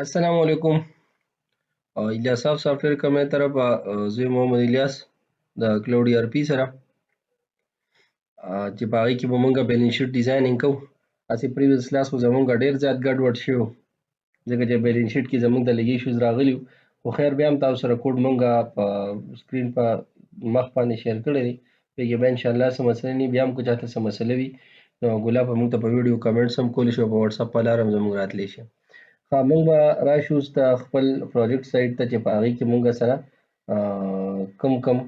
السلام علیکم. الیاس صاحب سافټویر کمپنۍ طرفه زه محمد الیاس د کلاوډ ار پی سره چې په هغې کې به مونږ بیلنس شیټ ډیزاینینګ کوو. هسې پریویس کلاس خو زمونږ ډېر زیات ګډوډ شوی و ځکه چې بیلنس شیټ کې زمونږ ته لږ ایشوز راغلي وو، خو خیر بیا هم تاسو سره کوډ مونږ په سکرین په مخ باندې شیر کړی دی. په کې به انشاءالله څه مسله نه وي. بیا هم که چاته څه مسله وي نو ګلاب مونږ ته په ویډیو کمنټس هم کولی شي او په واتساپ په لاره هم زمونږ راتلی شي. موږ به راشو اوس د خپل پروجیکټ سایټ ته چې په هغې کې مونږ سره کم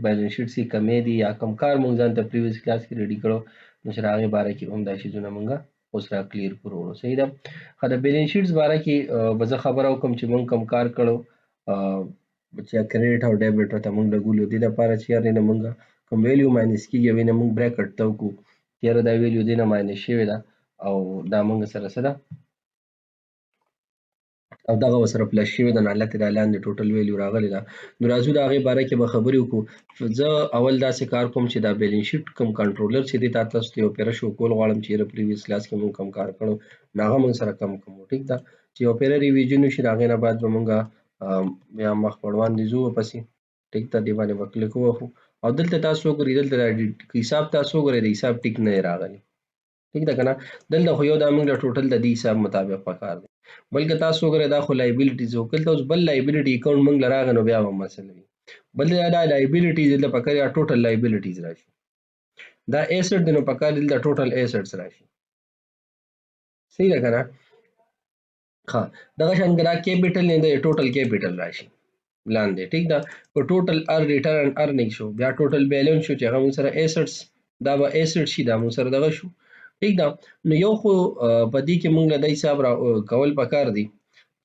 بیلنس شیټس کې کمی دي یا کم کار مونږ ځان ته پریویس کلاس کې ریډي کړو نو چې د هغې باره کې هم دا شیزونه مونږ اوس را کلیر کړو. صحیح ده. د بیلنس شیټس باره کې به زه خبره وکړم چې مونږ کم کار کړو چې کریډټ او ډیبټ ورته مونږ لګولي دې دپاره چې یار نه مونږ کوم ویلیو ماینس کېږي هغې نه مونږ بریکټ ته وکړو چې یاره دا ویلیو دې نه ماینس شوې ده او دا مونږ سره څه ده او دغه ورسره پلس شوې ده نو هلته دا لاندې ټوټل ویلیو راغلې ده. نو راځو د هغې باره کې به خبرې وکړو. زه اول داسې کار کوم چې دا بیلنس شیټ کوم کنټرولر چې دی تا تاسو ته یو پیره شو کول غواړم چې یاره پریویس کلاس کې مونږ کوم کار کړو نو هغه مونږ سره کم کوو. ټیک ده. چې یو پیره ریویژن وشي د هغې نه بعد به مونږ بیا مخ په وړاندې ځو ورپسې. ټیک ده. دې باندې به کلیک ووهو او دلته تاسو وګورئ دلته دا حساب تاسو وګورئ د حساب ټیک نه دی راغلی. ټیک ده که نه. دلته خو یو دا موږ له ټوټل د دې حساب مطابق پکار دی بلکې تاسو وګورئ دا خو لایبیلیټیز و دلته اوس بل لایبیلیټي اکاونټ موږ له راغی نو بیا به مسله وي. بل دا لایبیلیټیز دلته پکار یا ټوټل لایبیلیټیز راشي. دا ایسټ دی نو پکار دلته ټوټل ایسټس راشي. صحیح ده که نه. ښه دغه شان که دا کیپیټل نه دی ټوټل کیپیټل راشي لاندې. ټیک ده. په ټوټل ریټرن ارننګ شو بیا ټوټل بیلنس شو چې هغه موږ سره ایسټس دا به ایسټ شي دا موږ سره دغه شو. ټیک ده. نو یو خو په دې کې موږ له دا حساب کول پکار دي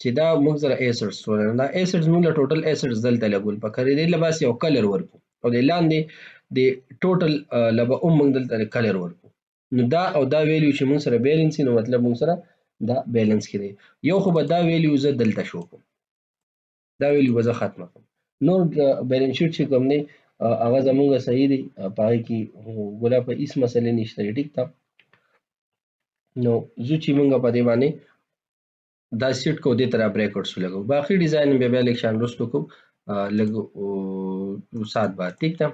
چې دا موږ سره ایسټس ولرو. دا ایسټس موږ له ټوټل ایسټس دلته لګول پکار دي. دې له بس یو کلر ورکو او د لاندې د ټوټل له به هم موږ دلته کلر ورکو. نو دا او دا ویلیو چې موږ سره بیلنس نو مطلب موږ سره دا بیلنس کې دی. یو خو به دا ویلیو زه دلته شو کوم دا ویلیو به زه ختمه کړم. نور بیلنس شیټ چې کوم دی هغه زمونږ صحیح دی په هغې کې ګولا په هېڅ مسلې نشته دی. ټیک ده. نو زه چې مونږ په دې باندې دا سیټ کوو دې ته را بریکټس ولګوو. باقي ډیزاین بیا لږ شان وروسته کوو لږ ساعت بعد. ټیک ده.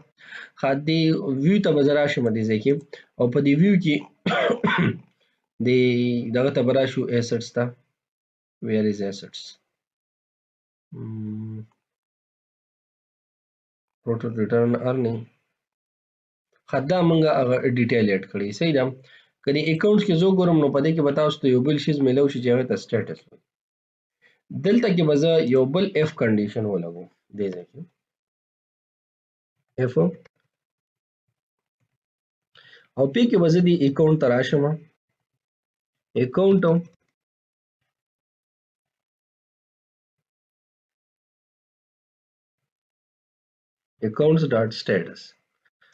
ښه دې ویو ته به زه راشم دې ځای کې او په دې ویو کې دې دغه ته به راشو ایسټس ته. ویر از ایسټس ټوټل ریټرن ارننګ. ښه دا مونږ هغه ډیټیل ایډ کړی. صحیح ده. که د اکاونټس کې زه وګورم نو په دې کې به تاسو ته یو بل شیز میلاو شي چې هغې ته سټیټس وایي. دلته کې به زه یو بل اف کنډیشن ولګوم دې ځای کې اف او پې کې به زه دې اکاونټ ته راشم اکاونټ اکاونټس ډاټ سټیټس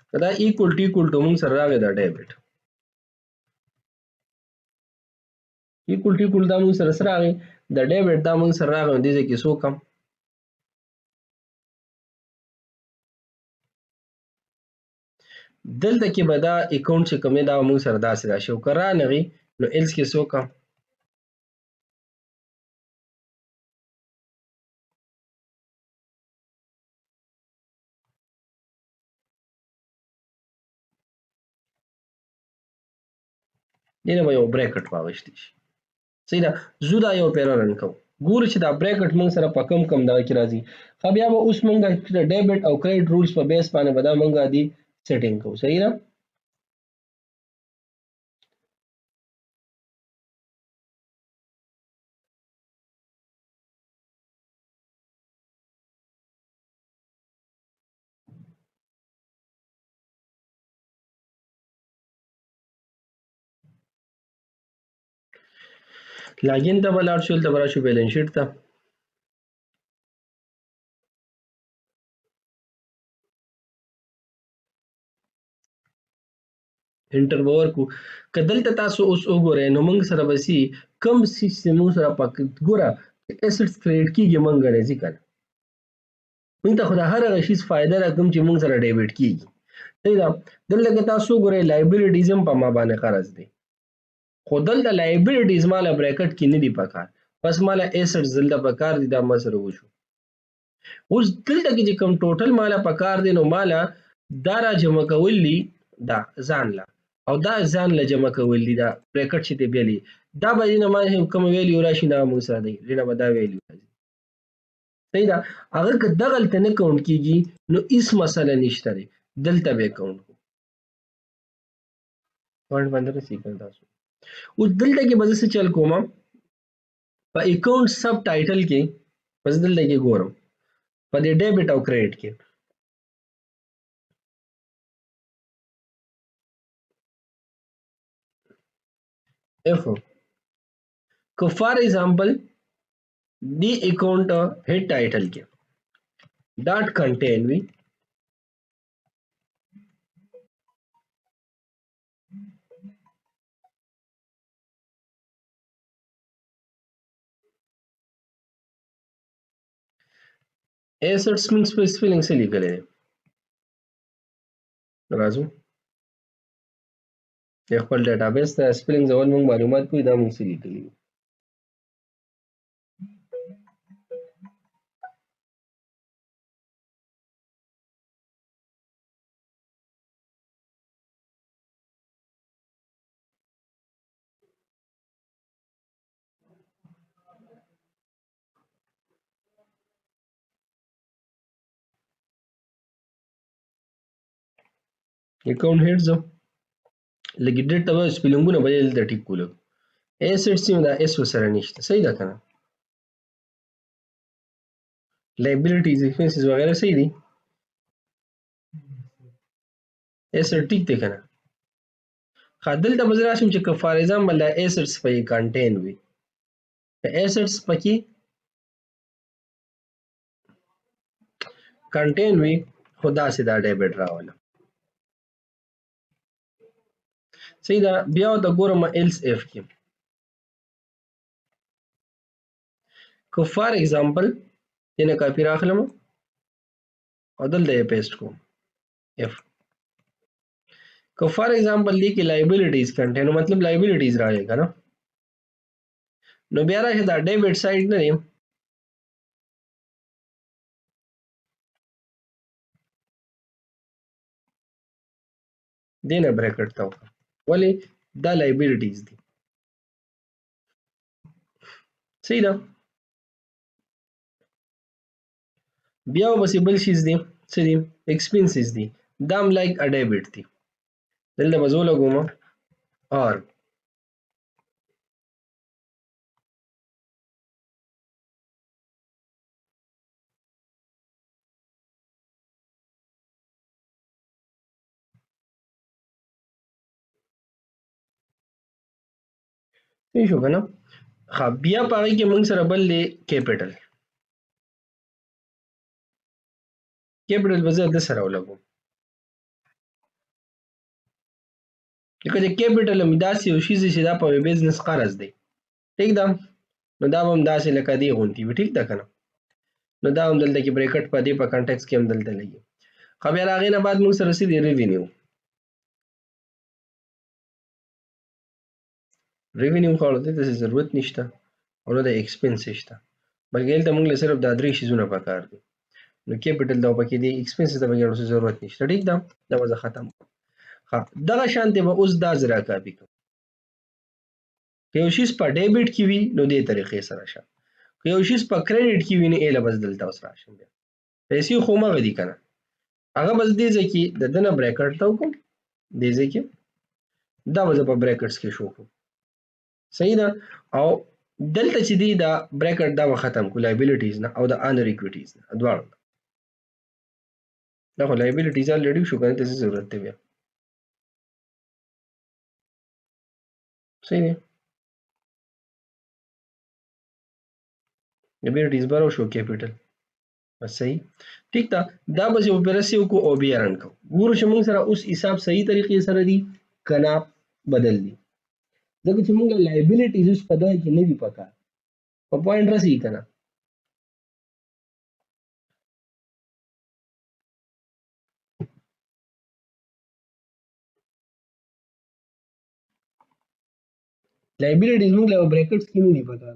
که دا ایکول ټو مونږ سره راغی دا ډیبټ ایکول دا مونږ سره سره راغی د ډیبټ دا مونږ سره راغی نو دې ځای کې څه وکړم دلته کې به دا اکاونټ چې کوم دی دا مونږ سره داسې راشي او که رانغی نو ایلس کې څه وکړم دې نه به یو بریکټ واغوستی شي. صحیح ده. زو دا یو پیره رن کوو ګورو چې دا بریکټ مونږ سره په کم دغه کې راځي. ښه بیا به اوس مونږ د ډیبټ او کریډټ رولز په بیس باندې به دا مونږ دې سیټینګ کوو. صحیح ده. لاګین ته به لاړ شو دلته به راشو بیلنس شیټ ته انټر به ورکړو. که دلته تاسو اوس وګورئ نو موږ سره به سي کم سیز چې موږ سره ګوره ایسټس کریډ کېږي موږ ګڼئ که نه موږ ته خو د هر هغه شیز فایده ده کوم چې موږ سره ډیبټ کېږي. صحیح ده. دلته که تاسو وګورئ لایبیلیټیز هم په ما باندې قرض دی خو دلته لایبیلیټیز ما له بریکټ کې نه دي پکار بس مالا ایسټ دلته پکار دي دا ما سره وشو. اوس دلته کې چې کوم ټوټل مالا پکار دی نو مالا دا را جمع کول دي دا ځان لا او دا ځان له جمع کول دي دا بریکټ چې دی بیلی دا به نه ما کوم ویلیو راشي نه موږ سره دی نه به دا ویلیو راځي. صحیح ده. هغه که دغلته نه کاونټ کیږي نو هیڅ مسله نشته دی دلته به کاونټ کو پوینټ باندې رسیږي تاسو. اوس دلته کې به زه چل کوم په اکاونټ سب ټایټل کې بس دلته کې ګورم په دې ډیبټ او کریډټ کې اف که فار ایگزامپل دی اکاؤنٹ هیډ ټایټل کې ډاټ کنټین وي assets means spelling سے لیکل ہے راځو خپل ډیټابیس ته سپیلنګ ځول موږ معلومات کوی دا موږ څه لیکلی اکاؤنٹ هیډز لګی ډیټ ته سپیلنګونه به دلته ټیک کولو assets دا اس سره نشته صحیح ده کنه liabilities expenses وغیرہ صحیح دي asset ټیک دی کنه خادل ته بزر راشم چې که فار ایگزامپل دا assets په کنټین وي assets پکې کنټین وي خدا سي دا ډیبټ راواله صحیح ده. بیا د ګورم ایلس اف کې که فار ایگزامپل دنه کاپی راخلم او دلته یې پیسټ کوم اف که فار ایگزامپل دی کې لایبیلیټیز کنټین مطلب لایبیلیټیز راځي کنه نو بیا راځي دا ډیبټ سایډ نه دی دینه بریکټ تا وکړه ولی دا لایبیلیټیز دي صحیح ده. بیا وبسې بل شیز دي څه دي ایکسپنسز دي دا هم لایک ا ډیبټ دي دلته به زه ولګوم اور صحیح شو کنه ها بیا پاره کې موږ سره بل دی کیپټل کیپټل به زه د سره ولګوم لکه چې کیپټل هم داسې یو شی چې دا په بزنس قرض دی ټیک ده نو دا هم داسې لکه دی غونتی وي ټیک ده کنه نو دا هم دلته کې بریکټ په دې په کنټیکس کې هم دلته لګي خو بیا هغې نه بعد موږ سره څه دی ریوینیو ریوینیو خو دې ته ضرورت نشته او نه د ایکسپنس شته بلکې دلته موږ له صرف دا درې شیزونه پکار دي نو کیپټل دا پکې دی ایکسپنسز ته پکې ورته ضرورت نشته ټیک ده دا وځه ختم ها دغه شانته به اوس دا زرا کاپی کوم که یو شیز په ډیبټ کې وي نو دې طریقې سره شه که یو شیز په کریډټ کې وي نو اله بس دلته اوس راشم بیا پیسې خو ما غدي کنه هغه بس دې ځکه د دنه بریکټ تا وکم دې ځکه دا وځه په بریکټس کې شو کو صحیح ده او دلته چې دی دا بریکټ دا ختم کو لایبیلیټیز نه او د انر ایکویټیز نه دواړو دا خو لایبیلیټیز الریډي شو کنه ته ضرورت دی بیا صحیح دی لایبیلیټیز برو شو کیپټل بس صحیح ٹھیک تا دا به یو پیرسیو کو او بیا رن کو ګورو چې موږ سره اوس حساب صحیح طریقې سره دی کنا بدل دی ځکه چې موږ لایبیلیټیز اوس په دای کې نه دی پکار په پوینټ رسی کنه لایبیلیټیز موږ له بریکټس کې نه دی پکار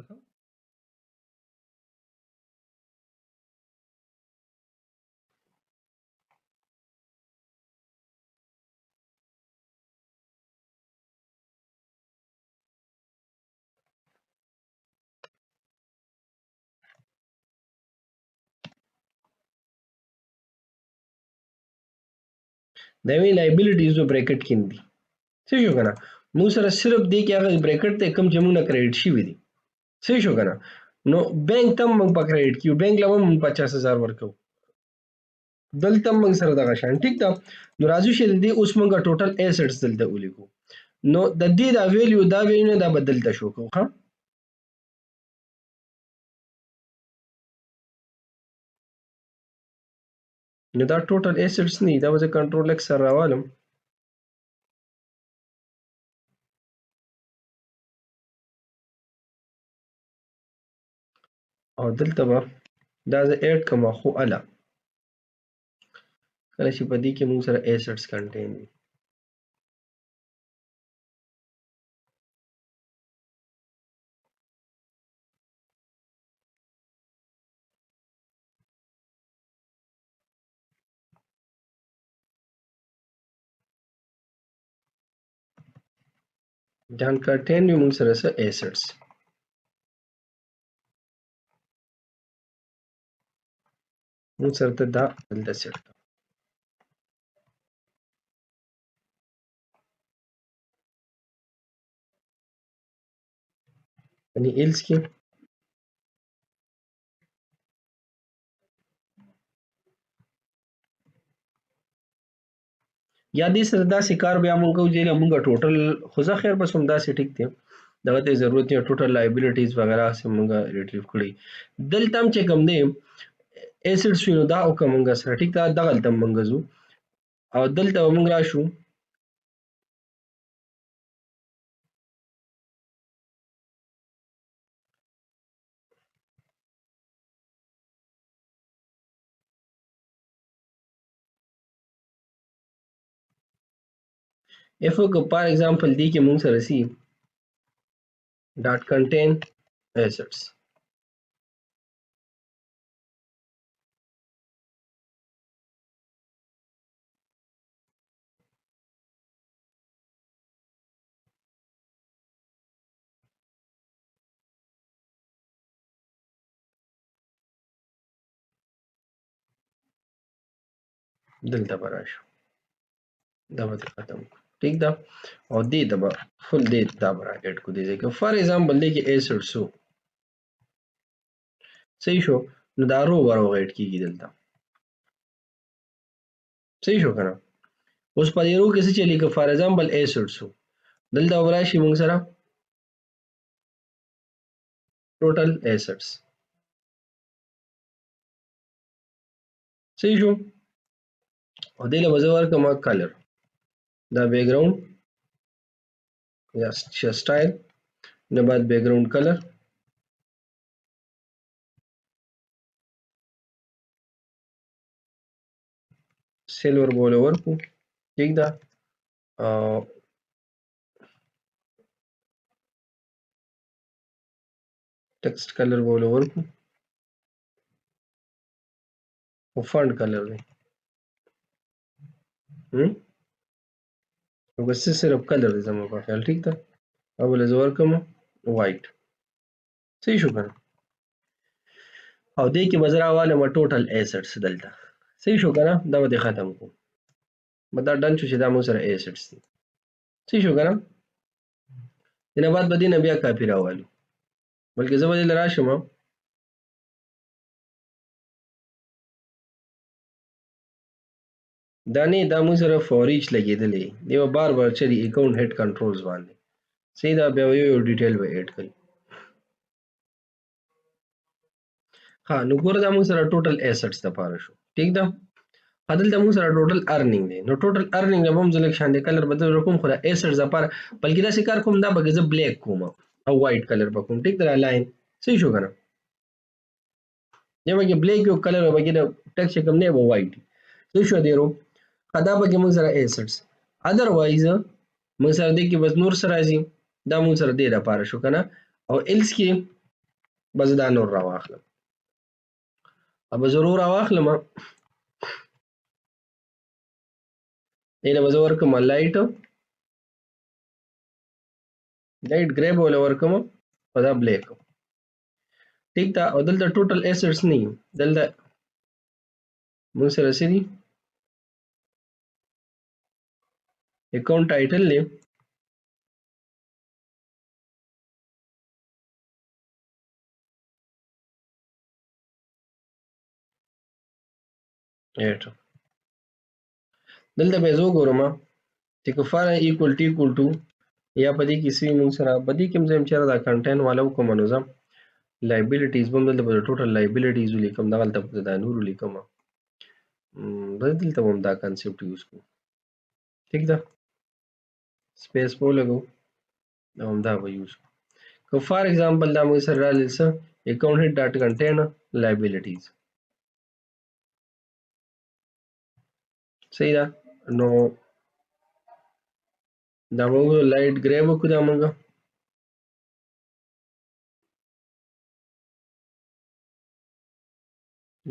د یوې لایبیلیټیز په بریکټ کې نه دي. صحیح شو کنه. موږ سره صرف دی کې هغه بریکټ ته کم چې موږ نه کریډټ شوي دي. صحیح شو کنه. نو بینک ته موږ په کریډټ کیو، بینک له موږ 50,000 ورکو، دلته موږ سره دغه شان ټیک ده. نو راځو چې د دې اوس موږ ټوټل ایسټس دلته ولیکو. نو د دې دا ویلیو دا بدلته شو کو ها. نو دا ټوټل ایسټس نه دا به کنټرول ایکس سره راوالم. او دلته به دا زه اډ کوم خو اله کله چې په دې کې موږ سره ایسټس کنټین وي. جان کنټین وي موږ سره څه ایسټس. موږ سره ته دا دلته سیټ یعنی ایلس کې یا دې سره داسې کار بیا مونږ کوو چې مونږ ټوټل خو زه خیر بس هم داسې ټیک دی دغه ته ضرورت نه ټوټل لایبیلیټیز وغیرہ سم مونږ ریټریو کړی. دلته هم چې کوم دی ایسټس وینو دا او کوم مونږ سره ټیک دا دغه تم مونږ زو او دلته مونږ راشو if for example دی کې مونږ سره سی dot contain assets دلته به راشو دا به ختم ٹھیک ده او دې ته به فل دې دا به راکټ کو دې ځکه فار ایگزامپل دې کې ایسټس وو صحیح شو نو دا رو ورغېټ کیږي دلته صحیح شو کنه. اوس په دې رو کې څه چلی که فار ایگزامپل ایسټس وو دلته وراشي موږ سره ټوټل ایسټس صحیح شو او دې له وزور کما کلر دا بیک گراوند یا سټایل نه بعد بیک گراوند کلر سیلور بوله ورکو ٹھیک ده ټیکسټ کلر بوله ورکو او فونټ کلر دی بس صرف کلر دی زما په خیال ٹھیک ده او له زور کوم وایټ صحیح شو کنه او دې کې بزرا واله ما ټوټل ایسټس دلته صحیح شو کنه دا به ختم کو مدا ډن شو چې دا مو سره ایسټس دي صحیح شو کنه دنه بعد بدینه بیا کاپی راوالو بلکې زه به لراشم دا نه دا مو سره فوریچ لګیدلې دی بار بار چې اکاونټ هډ کنټرولز باندې سیدا بیا یو ډیټیل به اډ کړئ. ها نو ګوره دا موږ سره ټوټل ایسټس ته پاره شو ٹھیک ده. عدل ته موږ سره ټوټل ارنینګ دی نو ټوټل ارنینګ به هم ځلک شان دي کلر بدل کوم خو ایسټس لپاره بلکې دا کار کوم دا به زه بلیک کوم او وایټ کلر به کوم ټیک ده لاین صحیح شو کنه یا به بلیک یو کلر به کې دا ټیکسټ کوم نه به وایټ صحیح شو دیرو خدا به کې موږ سره ایسټس ادروایز موږ سره دې کې بس نور سره راځي دا موږ سره دې لپاره شو کنه او ایلس کې بس دا نور راواخلم अब ضرور راواخلم دینه به زه ورکوم لایټ ګرے بوله ورکوم او دا بلیک ٹھیک ده او دلته ټوټل ایسټس نه دلته موږ سره سړي account title name at دلته به زه وګورم چې که فار ایکوال ټو یا په دې کې سی موږ سره په دې کې هم زم چیرې دا کنټین والا وکم نو زم لایبیلیټیز به دلته په ټوټل لایبیلیټیز لیکم دغه ته دا نور لیکم بس دلته هم دا کانسپټ یوز کوم ٹھیک ده سپیس په لګو او دا به یوز که فار ایگزامپل دا موږ سره راځي څه اکاونټ هیډ ډاټ کنټین لایبیلیټیز صحیح ده نو دا موږ لایټ ګری وکړو دا موږ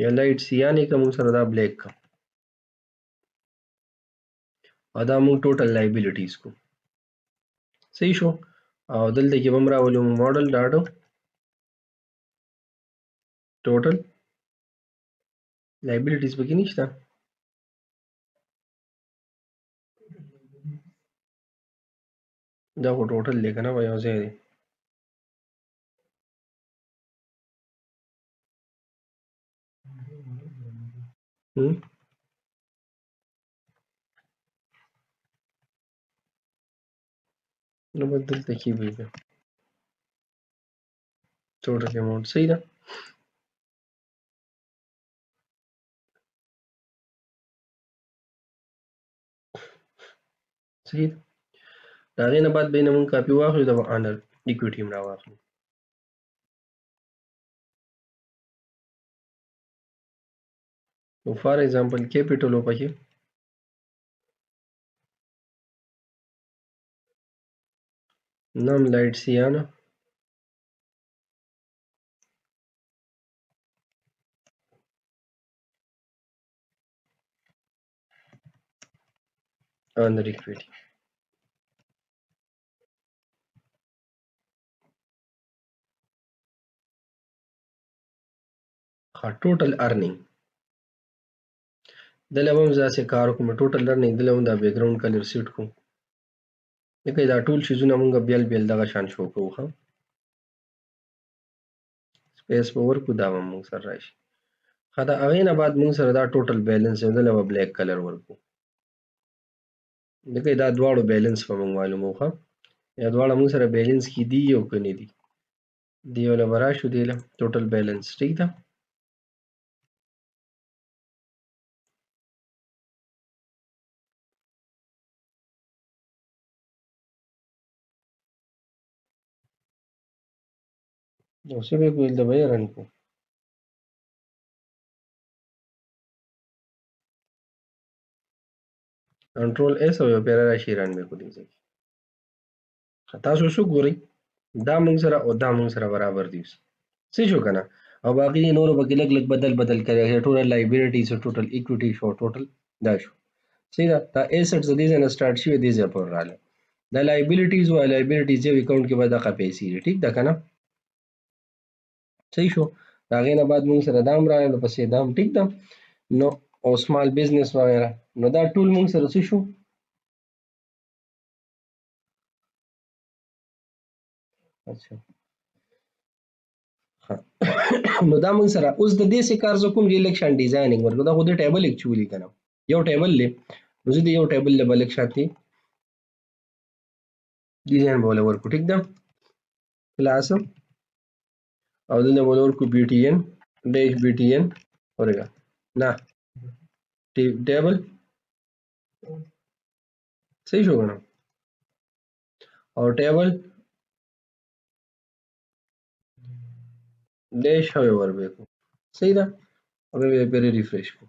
یا لایټ سیانه کوم سره دا بلیک کا او دا موږ ټوټل لایبیلیټیز کو صحیح شو او دلته کې بم راولو ماډل ډاټو ټوټل لایبیلیټیز پکې نشته دا خو ټوټل لیکنه به یو ځای دی نو بس دلته کې وي ټوټل اماونټ صحیح ده صحیح ده د هغې نه بعد به یې نه مونږ کاپي واخلو د انر ایکویټي هم راواخلو نو فار ایگزامپل کیپیټل و پکې نم لایټ سیانه انر ایکویټي ها ټوټل ارنینګ دلته هم ځاسې کار کوم ټوټل ارنینګ دلته هم دا بیک ګراوند کلر سیټ کوم لکه دا ټول شیزونه مونږ بیل بیل دغه شان شو کوو ها سپیس په ورکو دا به مونږ سره راشي ها دا هغې نه بعد مونږ سره دا ټوټل بیلنس دی دلته به بلیک کلر ورکو لکه دا دواړو بیلنس به مونږ معلومو ها یا دواړه مونږ سره بیلنس کې دي او که نه دي دی ولا به راشو دی له ټوټل بیلنس ټیک ده او څه به کوو دلته به یې رن کړو کنټرول ایس او یو پیره راشي رن به کوو دې ځای کې تاسو څه ګورئ دا مونږ سره او دا مونږ سره برابر دي صحیح شو که نه او باقي نورو پکې لږ لږ بدل بدل کړی ټوټل لایبیلیټیز ټوټل ایکویټي شو ټوټل دا شو صحیح ده دا ایسټس د دې ځای نه سټارټ شوي دې ځای پورې راغله دا لایبیلیټیز وایي لایبیلیټیز یو اکاونټ کې به دغه پیسې دي ټیک ده که نه صحیح شو د هغې نه بعد مونږ سره دا هم راغی نو پسې دا هم ټیک ده نو او سمال بزنس وغیره نو دا ټول مونږ سره څه شو اچھا نو دا مونږ سره اوس د دې څه کار زه کوم الیکشن ډیزاینینګ ورکړم دا خو د ټیبل اکچولی کنه یو ټیبل دی نو زه د یو ټیبل له بل شانتي ډیزاین بوله ورکو ټیک ده کلاس او دلته بوله ورکو بی ټي ان ډیش بی ټي ان ورګه نه ټیبل صحیح شو کنه او ټیبل ډیش هوی وربیکو صحیح ده او به پیری ریفریش کو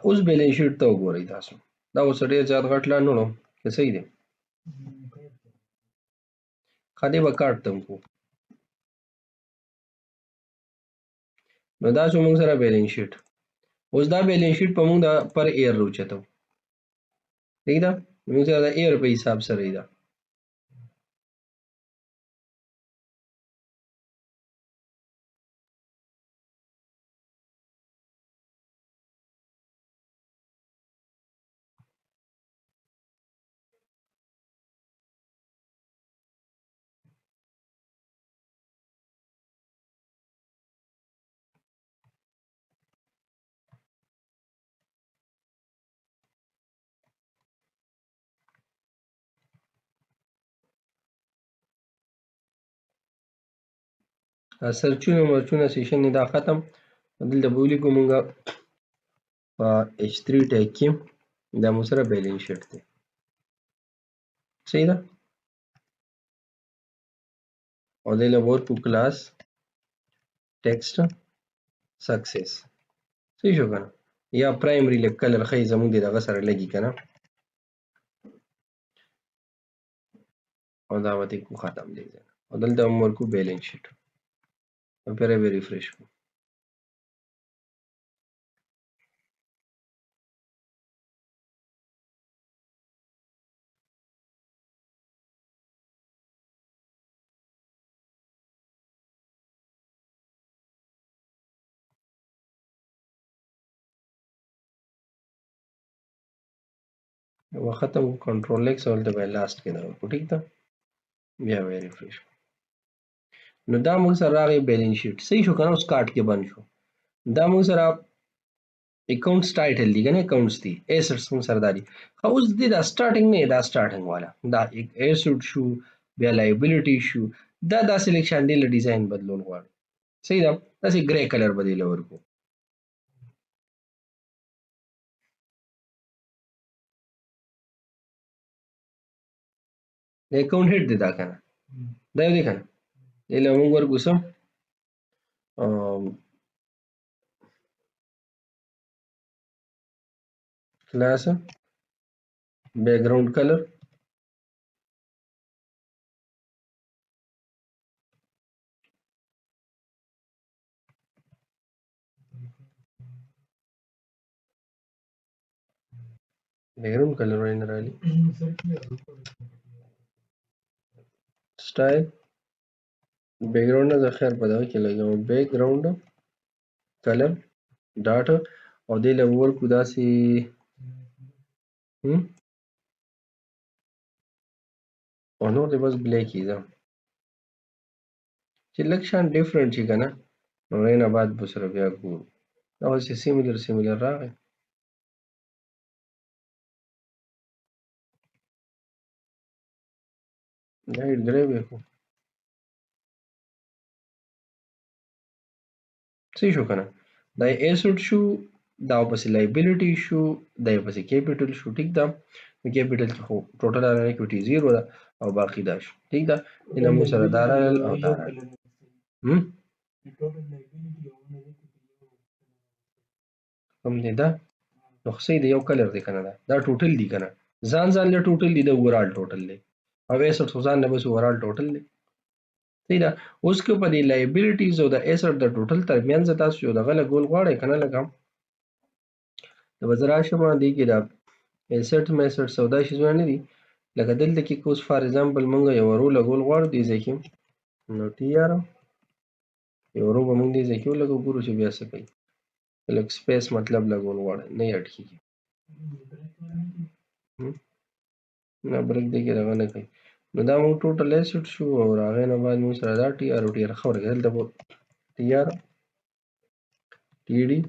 اوس بیلنس شیټ ته وګورئ تاسو دا اوس ډېر زیات غټ لا نه وړم که صحیح دی ښه دی به کاټم کو نو دا شو موږ سره بیلنس شیټ اوس دا بیلنس شیټ په موږ د پر ایر راوچتو ٹھیک ده موږ سره د ایر په حساب سره دی دا سرچونه مرچونه سیشن دا ختم. دلته به ولیکو مونږه په H3 ټیګ کې دا مو سره بیلنس شیټ دی. صحیح ده. او دی له ورکو کلاس ټیکسټ سکسس. صحیح شو کنه. یا پرایمری لک کلر خی زمون دی دغه سره لګي کنه. او دا وته کو ختم دی. او دلته هم ورکو بیلنس شیټ. او پرې به ریفریش کو. و ختم کنټرول ایکس ولته به لاست کې دا ورکو. ټیک ده. بیا به ریفریش. نو دا موږ سره راغی بیلنس شیټ. صحیح شو کنه. اوس کارت کې بند شو. دا موږ سره اکاؤنٹس ټایټل دی کنه. اکاؤنٹس دی ایسټس موږ سره داري. خو اوس دی دا سٹارټینګ نه دا سٹارټینګ والا دا یک ایسټ شو بیا لایبیلیټی شو. دا سلیکشن دی له ډیزاین بدلول غواړي. صحیح ده. دا سي ګری کلر بدیل ورکو. د اکاؤنٹ هډ دی دا کنه. دا دی کنه. له موږ ورکو سم class background color background color generally style background نه ځخر په دغه کې لګاو background color dot او دې له ورکو داسې او نور دی بس بلیک کیږه چې لکشن ډیفرنٹ شي کنه. نو نه بعد به سره بیا ګورو. دا اوس سیمیلر راغی. لایټ ګری به کو. صحیح شو کنه. دا ایسټ شو دا پسې لایبیلیټی شو دا پسې کیپټل شو. ټیک ده. کیپټل کې خو ټوټل اکوټی 0 ده او باقی دا شو. ټیک ده. ان موږ سره دا راغل او دا راغل. کوم دی دا؟ نو خصې دی یو کلر دی کنه. دا ټوټل دی کنه. ځان له ټوټل دی د اوورال ټوټل دی. او ایسټ خو ځان نه بس اوورال ټوټل دی. صحیح ده. اوس که په دې لایبیلیټیز او د ایسټ د ټوټل ترمنځ تاسو یو دغه لګول غواړئ کنه لګم. د وزرا شمه دی کې دا ایسټ میسټ سودا شیزونه نه دي. لکه دلته کې کوس فار ایگزامپل مونږ یو رو لګول غواړو دی ځکه نو ټی آر یو رو به مونږ دی ځکه لګو ګورو چې بیا څه کوي. لک سپیس مطلب لګول غواړي نه یاد کیږي. نه بریک دی کې راغلی نه کوي. نو دا مونږ ټوټل ایسټ شو او هغه نه بعد مونږ سره دا ټی آر او ټی آر خبره کېدل د ټی آر ټی ډی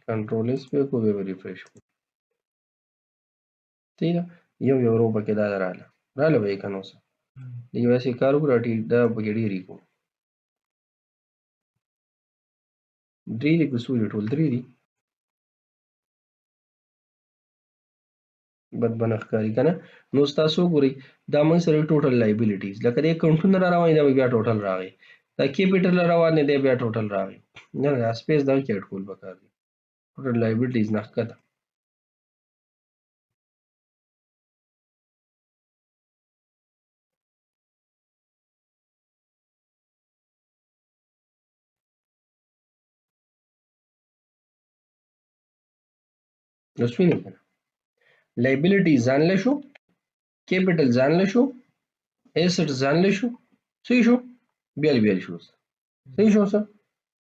کنټرول اس په کو به ریفریش کو. صحیح ده. یو رو پکې دا رااله به کنه. اوس دی واسه کار وکړه ټی دا پکې ډیری کو. درې دی کوسول ټول درې دی. بد بنخکاری کنه. نو تاسو ګورئ دا موږ سره ټوټل لایبیلیټیز لکه د اکاونټونو را روان دی بیا ټوټل راغی. دا کیپټل روان دی بیا ټوټل راغی. نه دا سپیس دا کې اټکول وکړ دی. ټوټل لایبیلیټیز نه ښکته. نو سوینه کنه. لایبیلیټی ځان له شو کیپټل ځان له شو ایسټ ځان له شو. صحیح شو. بیل شو. صحیح شو سر.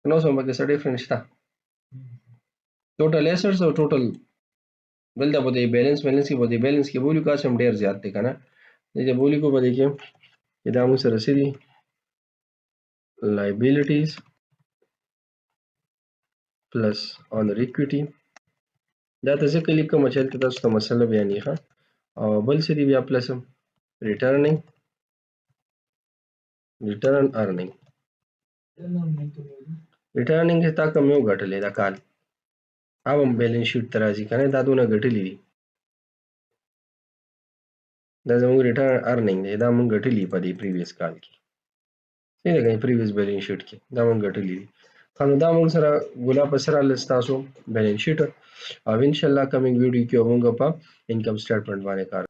نو سم پکې څه ډیفرنس شته. ټوټل ایسټس او ټوټل دلته په دې بیلنس کې بولیو کا سم ډیر زیات دی کنه. دې بولیو کو باندې کې دا موږ سره سړي liabilities plus honor equity دا ته ځکه لیکم چې دلته تاسو ته مسله بیانې ښه او بل څه دی بیا پلس returning ریټرن ارننګ ریټرننګ تا کم یو ګټلې دا کال او هم بیلنس شیټ ته راځي کنه دا دونه ګټلې دي دا زموږ ریټرن ارننګ دی دا مونږ ګټلې په دې پریویس کال کې څه دی کنه پریویس بیلنس شیټ کې دا مونږ ګټلې دي نو دا مونږ سره ګلا په سره لستاسو بیلنس شیټ او ان شاء الله کمینګ ویډیو کې مونږ په انکم سټیټمنټ باندې کار